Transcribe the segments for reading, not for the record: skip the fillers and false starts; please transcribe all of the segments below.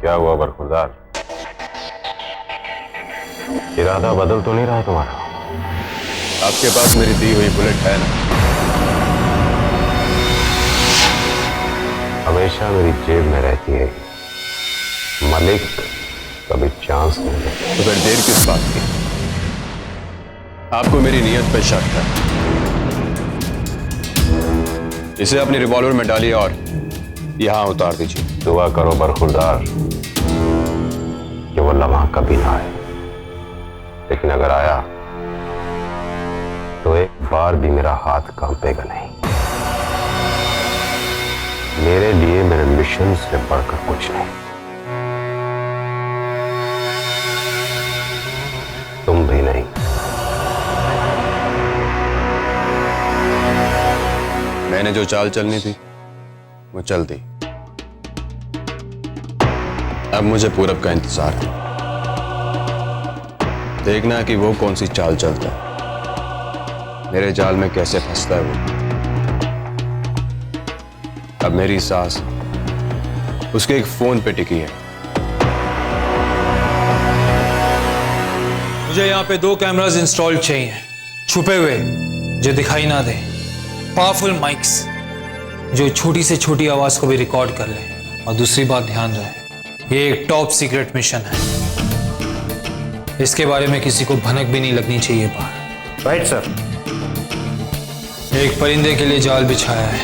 क्या हुआ बरखुरदार? इरादा बदल तो नहीं रहा तुम्हारा? आपके पास मेरी दी हुई बुलेट है ना? हमेशा मेरी जेब में रहती है। मलिक कभी चांस नहीं देता। तो फिर देर किस बात की? आपको मेरी नीयत पे शक है। इसे अपनी रिवॉल्वर में डालिए और यहां उतार दीजिए। दुआ करो बरखुरदार कि वो लम्हा कभी ना आए, लेकिन अगर आया तो एक बार भी मेरा हाथ कांपेगा नहीं। मेरे लिए मेरे मिशन से बढ़कर कुछ नहीं। तुम भी नहीं। मैंने जो चाल चलनी थी वो चल दी। अब मुझे पूरब का इंतजार है। देखना कि वो कौन सी चाल चलता है, मेरे जाल में कैसे फंसता है वो। अब मेरी सांस उसके एक फोन पे टिकी है। मुझे यहाँ पे 2 कैमरास इंस्टॉल चाहिए, छुपे हुए जो दिखाई ना दे, पावरफुल माइक्स जो छोटी से छोटी आवाज को भी रिकॉर्ड कर ले। और दूसरी बात ध्यान रहे, ये एक टॉप सीक्रेट मिशन है, इसके बारे में किसी को भनक भी नहीं लगनी चाहिए बाहर। Right sir. एक परिंदे के लिए जाल बिछाया है,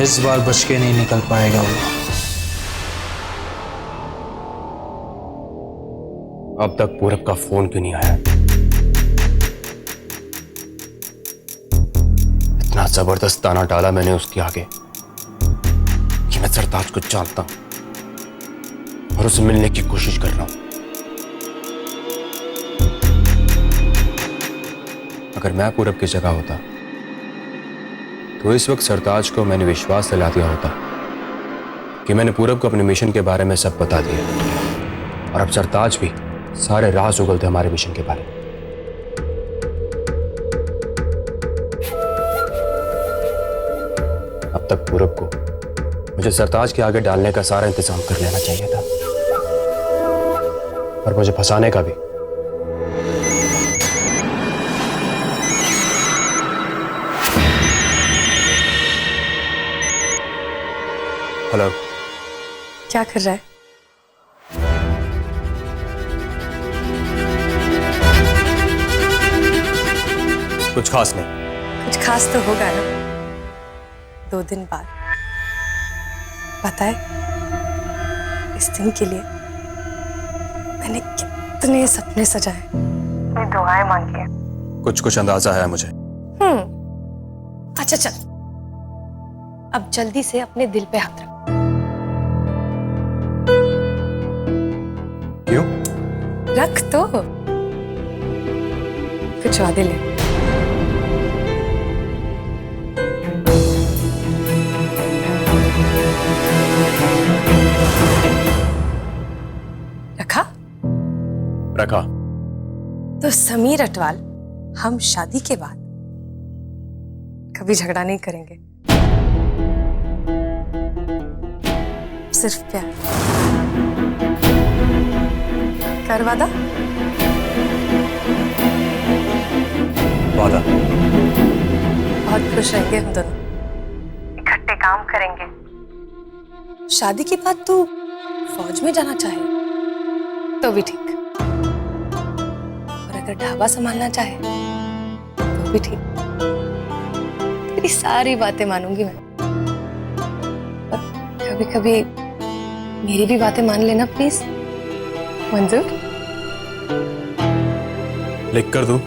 इस बार बच के नहीं निकल पाएगा वो। अब तक पूरब का फोन क्यों नहीं आया? इतना जबरदस्त ताना डाला मैंने उसके आगे कि मैं सरताज को जानता हूं और उसे मिलने की कोशिश कर रहा हूं। अगर मैं पूरब की जगह होता तो इस वक्त सरताज को मैंने विश्वास दिला दिया होता कि मैंने पूरब को अपने मिशन के बारे में सब बता दिया, और अब सरताज भी सारे राज उगलते हमारे मिशन के बारे में। अब तक पूरब को मुझे सरताज के आगे डालने का सारा इंतजाम कर लेना चाहिए था, और मुझे फंसाने का भी। हेलो, क्या कर रहा है? कुछ खास नहीं। कुछ खास तो होगा ना, 2 दिन बाद। पता है, इस दिन के लिए मैंने कितने सपने सजाए, मैं दुआएं मांगी है। कुछ कुछ अंदाजा है मुझे। अच्छा चल, अब जल्दी से अपने दिल पे हाथ रख। क्यों? रख तो, कुछ वादे ले। रखा? रखा। तो समीर अटवाल, हम शादी के बाद कभी झगड़ा नहीं करेंगे, सिर्फ प्यार। कर वादा? वादा। बहुत खुश रहेंगे हम दोनों, इकट्ठे काम करेंगे। शादी के बाद तू फौज में जाना चाहे तो भी ठीक, और अगर ढाबा संभालना चाहे तो भी ठीक। तेरी सारी बातें मानूंगी मैं, और कभी कभी मेरी भी बातें मान लेना प्लीज। मंजूर? लिख कर दूं?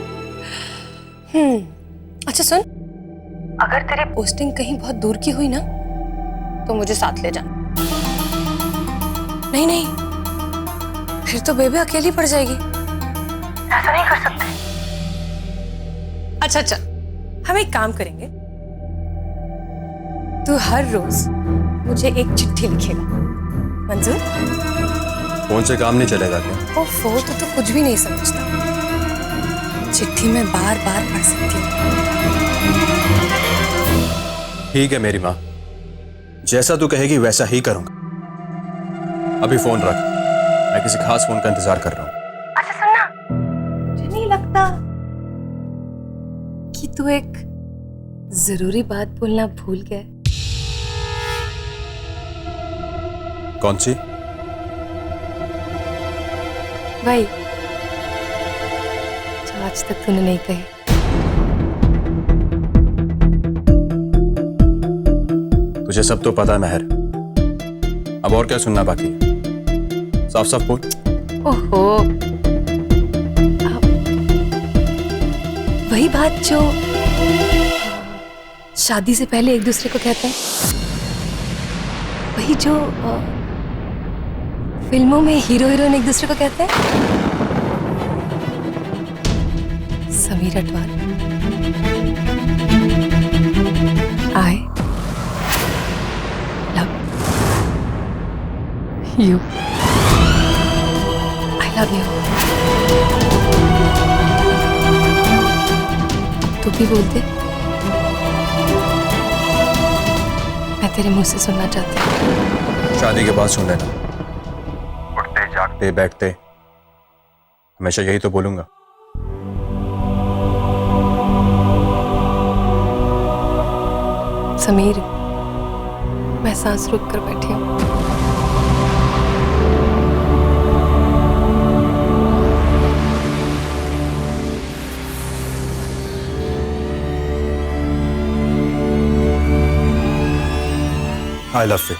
अच्छा सुन, अगर तेरे पोस्टिंग कहीं बहुत दूर की हुई ना तो मुझे साथ ले जाना। नहीं नहीं, फिर तो बेबी अकेली पड़ जाएगी, ऐसा नहीं कर सकते। अच्छा अच्छा, हम एक काम करेंगे, तू हर रोज मुझे एक चिट्ठी लिखेगा। मंजूर? फोन से काम नहीं चलेगा क्या? ओफो, तो कुछ भी नहीं समझता। चिट्ठी में बार बार पढ़ सकती हूँ। ठीक है मेरी माँ, जैसा तू कहेगी वैसा ही करूंगा। अभी फोन रख, मैं किसी खास फोन का इंतजार कर रहा हूं। अच्छा सुनना, मुझे नहीं लगता कि तू एक जरूरी बात बोलना भूल गया है। कौन सी? भाई जो आज तक तूने नहीं कही। तुझे सब तो पता है महर, अब और क्या सुनना बाकी है? साफ साफ बोल। ओहो, वही बात जो शादी से पहले एक दूसरे को कहते हैं, वही जो फिल्मों में हीरो हीरोइन एक दूसरे को कहते हैं। Sameer Atwal, I love you. I love you. तू भी बोल दे, मैं तेरे मुंह से सुनना चाहती हूँ। शादी के बाद सुन लेना। उठते जागते बैठते हमेशा यही तो बोलूंगा। समीर, मैं सांस रोक कर बैठी हूँ। I love you.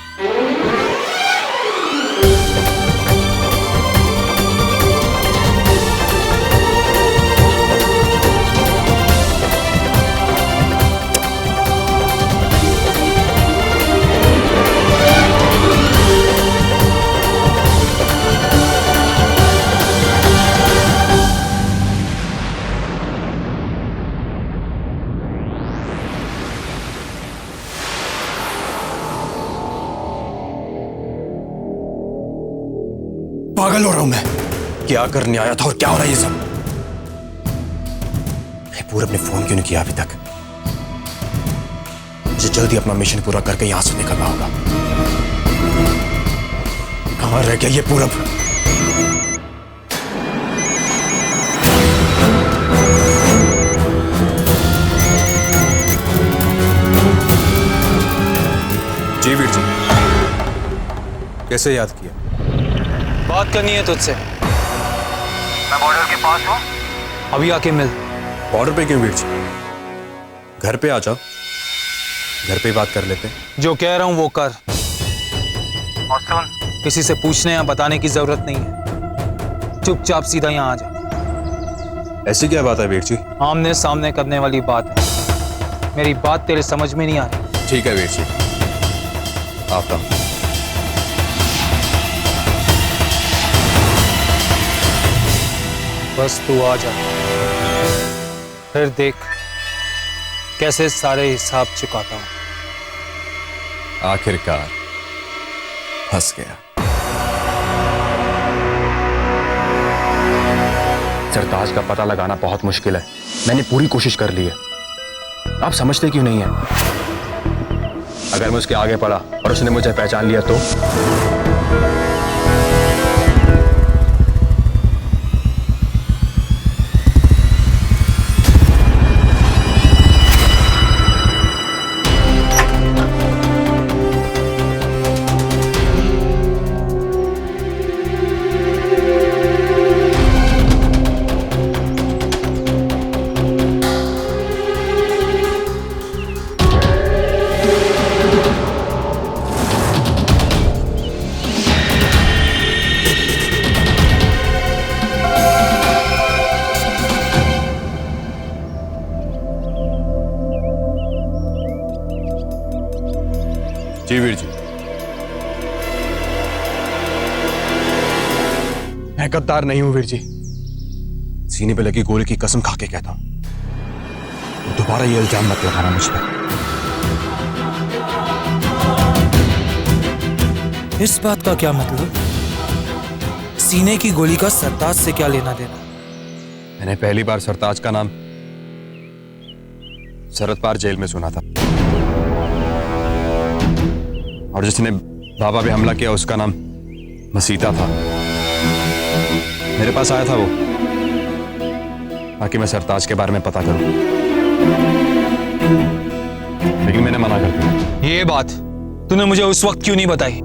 पागल हो रहा हूं मैं, क्या करने आया था और क्या हो रहा है ये सब? पूरब ने फोन क्यों नहीं किया अभी तक? मुझे जल्दी अपना मिशन पूरा करके यहां से निकलना होगा। कहां रह गया ये पूरब? जी वीर जी, कैसे याद किया? बात करनी है तुझसे। मैं बॉर्डर के पास हूँ। अभी आके मिल। बॉर्डर पे क्यों वीर जी? घर पे आ जाओ, घर पे ही बात कर लेते हैं। जो कह रहा हूं वो कर। और सुन, किसी से पूछने या बताने की जरूरत नहीं है, चुपचाप सीधा यहाँ आ जा। ऐसी क्या बात है वीर जी? आमने सामने करने वाली बात है। मेरी बात तेरे समझ में नहीं आ रही? ठीक है वीर जी, आता हूं। बस तू आ जा, फिर देख कैसे सारे हिसाब चुकाता हूं। आखिरकार फंस गया। सरताज का पता लगाना बहुत मुश्किल है, मैंने पूरी कोशिश कर ली है। आप समझते क्यों नहीं है? अगर मैं उसके आगे पड़ा और उसने मुझे पहचान लिया तो? जी वीर जी, मैं गद्दार नहीं हूं वीर जी। सीने पे लगी गोली की कसम खा के कहता हूं, दोबारा ये इल्जाम मत लगाना मुझ पर। इस बात का क्या मतलब? सीने की गोली का सरताज से क्या लेना देना? मैंने पहली बार सरताज का नाम सरहद पार जेल में सुना था। और जिसने बाबा पे हमला किया उसका नाम मसीता था। मेरे पास आया था वो, ताकि मैं सरताज के बारे में पता करूं, लेकिन मैंने मना कर दिया। ये बात तूने मुझे उस वक्त क्यों नहीं बताई?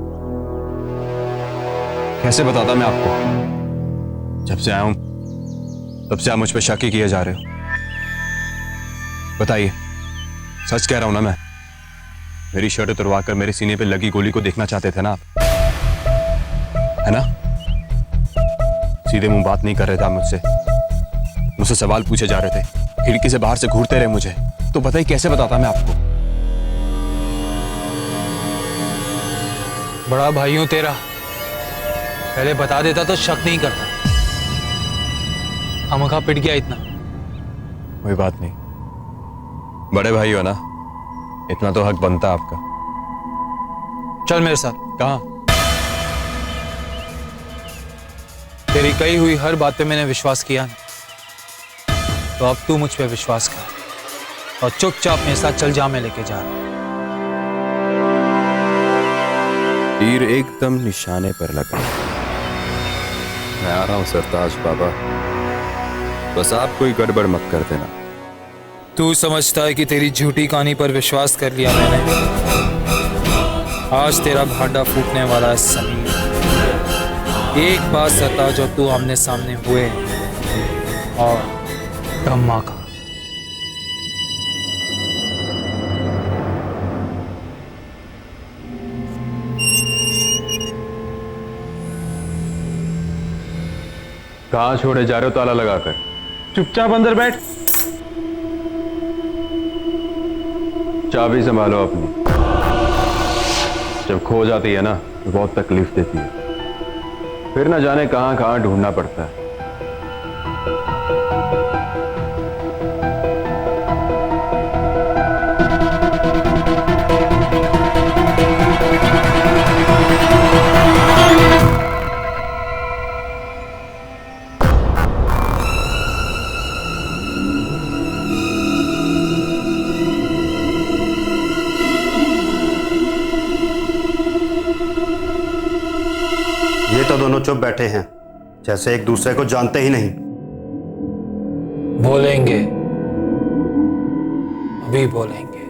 कैसे बताता मैं आपको? जब से आया हूं तब से आप मुझ पर शक ही किए जा रहे हो। बताइए, सच कह रहा हूं ना मैं? मेरी शर्ट उतरवा कर मेरे सीने पे लगी गोली को देखना चाहते थे ना आप, है ना? सीधे मुंह बात नहीं कर रहे थे आप मुझसे सवाल पूछे जा रहे थे, खिड़की से बाहर से घूरते रहे मुझे। तो बताइए कैसे बताता मैं आपको? बड़ा भाई हूं तेरा, पहले बता देता तो शक नहीं करता। हमखा पिट गया इतना। कोई बात नहीं, बड़े भाई हो ना, इतना तो हक बनता आपका। चल मेरे साथ। कहां? तेरी कही हुई हर बात पे मैंने विश्वास किया ना, तो अब तू मुझ पे विश्वास कर और चुपचाप मेरे साथ चल जा, मैं लेके जा रहा हूं। तीर एकदम निशाने पर लगा। मैं आ रहा हूं सरताज बाबा, बस आप कोई गड़बड़ मत कर देना। तू समझता है कि तेरी झूठी कहानी पर विश्वास कर लिया मैंने? आज तेरा भांडा फूटने वाला है समीर। एक बात सरताज और तू आमने सामने हुए और धमाका। कहां छोड़े जा रहे हो ताला लगाकर? चुपचाप अंदर बैठ। चाबी संभालो अपनी, जब खो जाती है ना तो बहुत तकलीफ देती है, फिर ना जाने कहां कहां ढूंढना पड़ता है। ये तो दोनों चुप बैठे हैं, जैसे एक दूसरे को जानते ही नहीं। बोलेंगे, अभी बोलेंगे।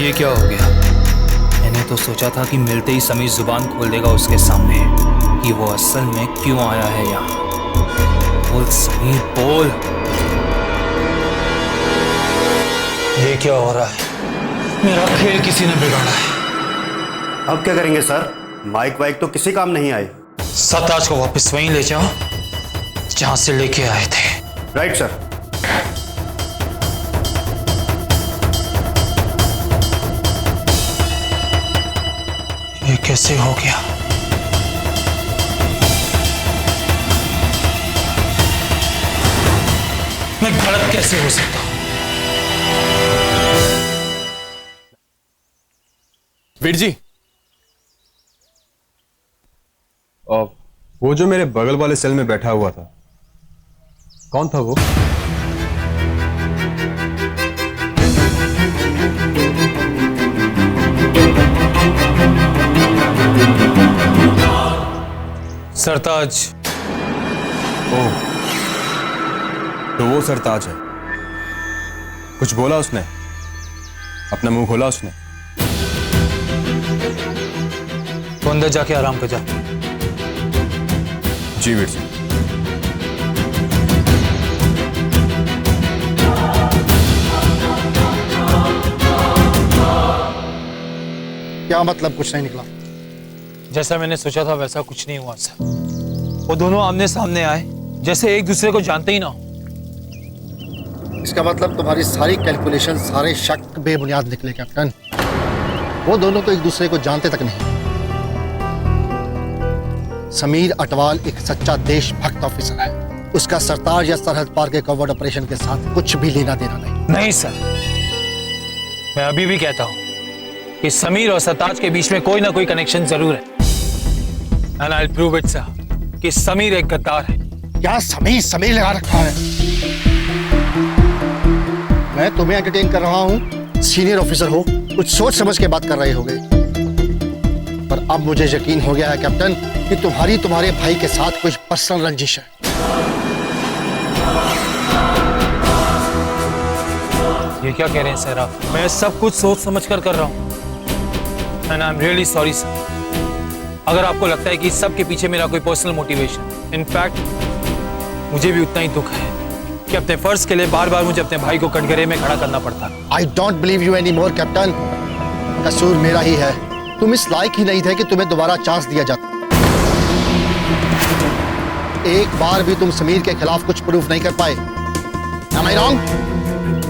ये क्या हो गया? मैंने तो सोचा था कि मिलते ही समीर जुबान खोल देगा उसके सामने कि वो असल में क्यों आया है यहाँ। बोल समीर, बोल। ये क्या हो रहा है? मेरा खेल किसी ने बिगाड़ा है। अब क्या करेंगे सर? माइक वाइक तो किसी काम नहीं आए। सरताज को वापस वहीं ले जाओ जहां से लेके आए थे। Right sir. ये कैसे हो गया? मैं गलत कैसे हो सकता हूं? वीर जी, और वो जो मेरे बगल वाले सेल में बैठा हुआ था, कौन था वो? सरताज। ओह, तो वो सरताज है। कुछ बोला उसने? अपना मुंह खोला उसने? तो अंदर जाके आराम कर जा। जी वीर जी। क्या मतलब कुछ नहीं निकला? जैसा मैंने सोचा था वैसा कुछ नहीं हुआ सर। वो दोनों आमने सामने आए जैसे एक दूसरे को जानते ही ना हो। इसका मतलब तुम्हारी सारी कैलकुलेशन, सारे शक बेबुनियाद निकले कैप्टन। वो दोनों तो एक दूसरे को जानते तक नहीं। समीर अटवाल एक सच्चा देशभक्त ऑफिसर है। उसका सरताज या सरहद पार के कवर्ड ऑपरेशन के साथ कुछ भी लेना देना नहीं। नहीं सर, मैं अभी भी कहता हूं कि समीर और सरताज के बीच में कोई ना कोई कनेक्शन जरूर है। And I will prove it sir कि समीर एक गद्दार है। क्या समीर समीर लगा रखा है? मैं तुम्हें एंटरटेन कर रहा हूं, सीनियर ऑफिसर हो, कुछ सोच समझ के बात कर रहे होगे। पर अब मुझे यकीन हो गया है कैप्टन कि तुम्हारे भाई के साथ कुछ पर्सनल रंजिश है। ये क्या कह रहे हैं सर आप? मैं सब कुछ सोच समझ कर रहा हूं। And I am really sorry sir अगर आपको लगता है कि इस सब के पीछे मेरा कोई पर्सनल मोटिवेशन। इनफैक्ट मुझे भी उतना ही दुख है कि अपने फर्ज के लिए बार बार मुझे अपने भाई को कटघरे में खड़ा करना पड़ता। I don't believe you any more captain. कसूर मेरा ही है। तुम इस लायक ही नहीं थे कि तुम्हें दोबारा चांस दिया जाता। एक बार भी तुम समीर के खिलाफ कुछ प्रूफ नहीं कर पाए। Am I wrong?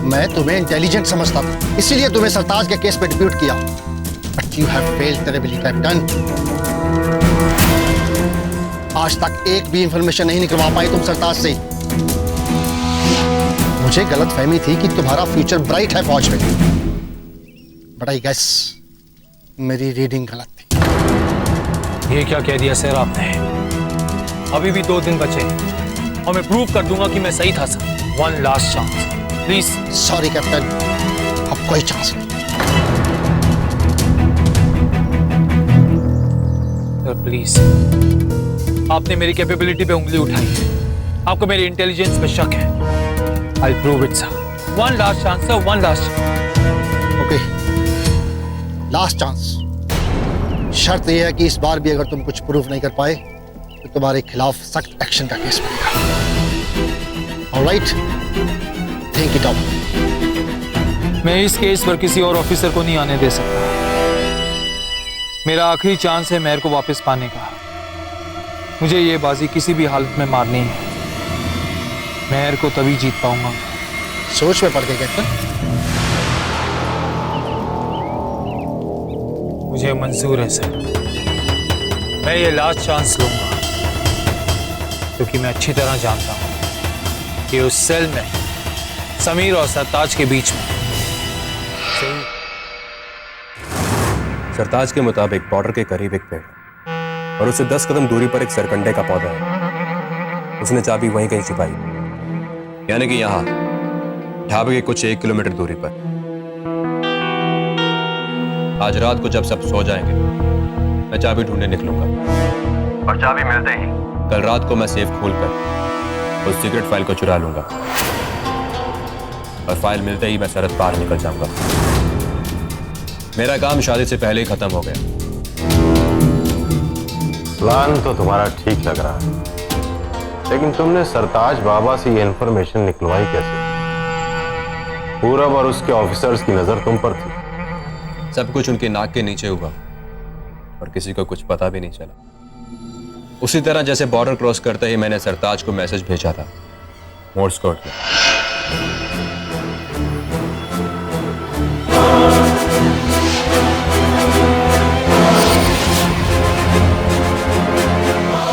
मैं तुम्हें इंटेलिजेंट समझता था, इसीलिए तुम्हें सरताज के केस पे डिप्यूट किया। But you have failed terribly captain. आज तक एक भी इंफॉर्मेशन नहीं निकलवा पाई तुम सरताज से। मुझे गलतफहमी थी कि तुम्हारा फ्यूचर ब्राइट है फौज में, बट आई गेस मेरी रीडिंग गलत थी। ये क्या कह दिया सर आपने? अभी भी 2 दिन बचे और मैं प्रूव कर दूंगा कि मैं सही था sir. One last chance please. Sorry captain, अब कोई चांस नहीं। सर प्लीज, आपने मेरी कैपेबिलिटी पे उंगली उठाई है, आपको मेरी इंटेलिजेंस पे शक है। I prove it sir. One last chance sir, one last. Okay, last chance. शर्त यह है कि इस बार भी अगर तुम कुछ प्रूफ नहीं कर पाए तो तुम्हारे खिलाफ सख्त एक्शन का केस बनेगा। Alright, think it out. मैं इस केस पर किसी और ऑफिसर को नहीं आने दे सकता। मेरा आखिरी चांस है मेहर को वापस पाने का। मुझे ये बाजी किसी भी हालत में मारनी है। मेहर को तभी जीत पाऊंगा। सोच में पड़ गए कैप्टन। मुझे मंजूर है सर, मैं ये लास्ट चांस लूंगा क्योंकि मैं अच्छी तरह जानता हूं कि उस सेल में समीर और सरताज के बीच में सरताज के मुताबिक बॉर्डर के करीब एक पेड़ है और उससे 10 कदम दूरी पर एक सरकंडे का पौधा है। उसने चाबी वहीं कहीं छिपाई, यानी कि यहाँ ढाबे के कुछ 1 किलोमीटर दूरी पर। आज रात को जब सब सो जाएंगे मैं चाबी ढूंढने निकलूंगा और चाबी मिलते ही कल रात को मैं सेफ खोलकर उस सीक्रेट फाइल को चुरा लूंगा और फाइल मिलते ही मैं सरहद पार निकल जाऊंगा। मेरा काम शादी से पहले ही खत्म हो गया। प्लान तो तुम्हारा ठीक लग रहा है, लेकिन तुमने सरताज बाबा से ये इंफॉर्मेशन निकलवाई कैसे? पूरब और उसके ऑफिसर्स की नजर तुम पर थी। सब कुछ उनके नाक के नीचे हुआ और किसी को कुछ पता भी नहीं चला। उसी तरह जैसे बॉर्डर क्रॉस करते ही मैंने सरताज को मैसेज भेजा था मोर्स कोड में।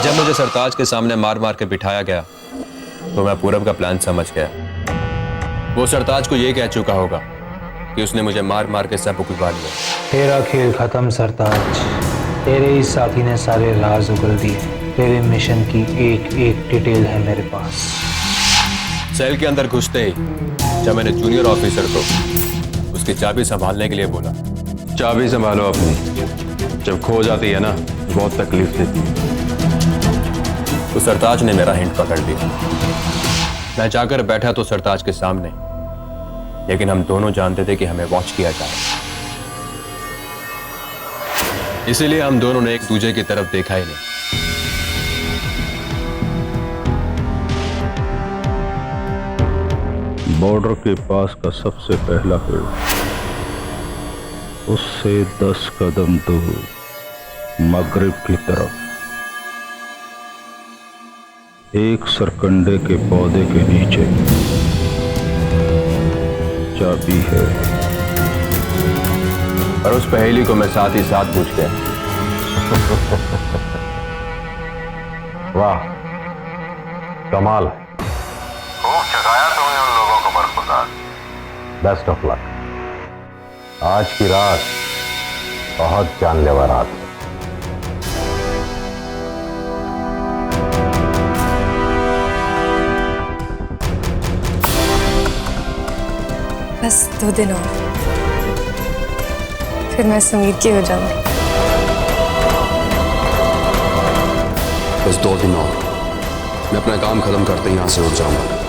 जब मुझे सरताज के सामने मार मार के बिठाया गया तो मैं पूरब का प्लान समझ गया। वो सरताज को ये कह चुका होगा कि उसने मुझे मार मार के सब उगलवा लिया। तेरा खेल खत्म सरताज। तेरे ही साथी ने सारे राज उगल दिए। तेरे मिशन की एक एक डिटेल है मेरे पास। सेल के अंदर घुसते ही जब मैंने जूनियर ऑफिसर को उसकी चाबी संभालने के लिए बोला, चाबी संभालो अपनी, जब खो जाती है ना बहुत तकलीफ देती है। तो सरताज ने मेरा हिंट पकड़ लिया। मैं जाकर बैठा तो सरताज के सामने, लेकिन हम दोनों जानते थे कि हमें वॉच किया जा रहा है। इसीलिए हम दोनों ने एक दूसरे की तरफ देखा ही नहीं। बॉर्डर के पास का सबसे पहला पेड़, उससे 10 कदम दूर मगरिब की तरफ एक सरकंडे के पौधे के नीचे चाबी है। और उस पहेली को मैं साथ ही साथ पूछ गया। वाह, कमाल है। खूब चढ़ाया तुमने उन लोगों को बरखुरदार। Best of luck. आज की रात बहुत जानलेवा रात है। बस 2 दिन और, फिर मैं समीर की हो जाऊंगी। बस 2 दिन और, मैं अपना काम खत्म करते ही यहाँ से उठ जाऊंगा।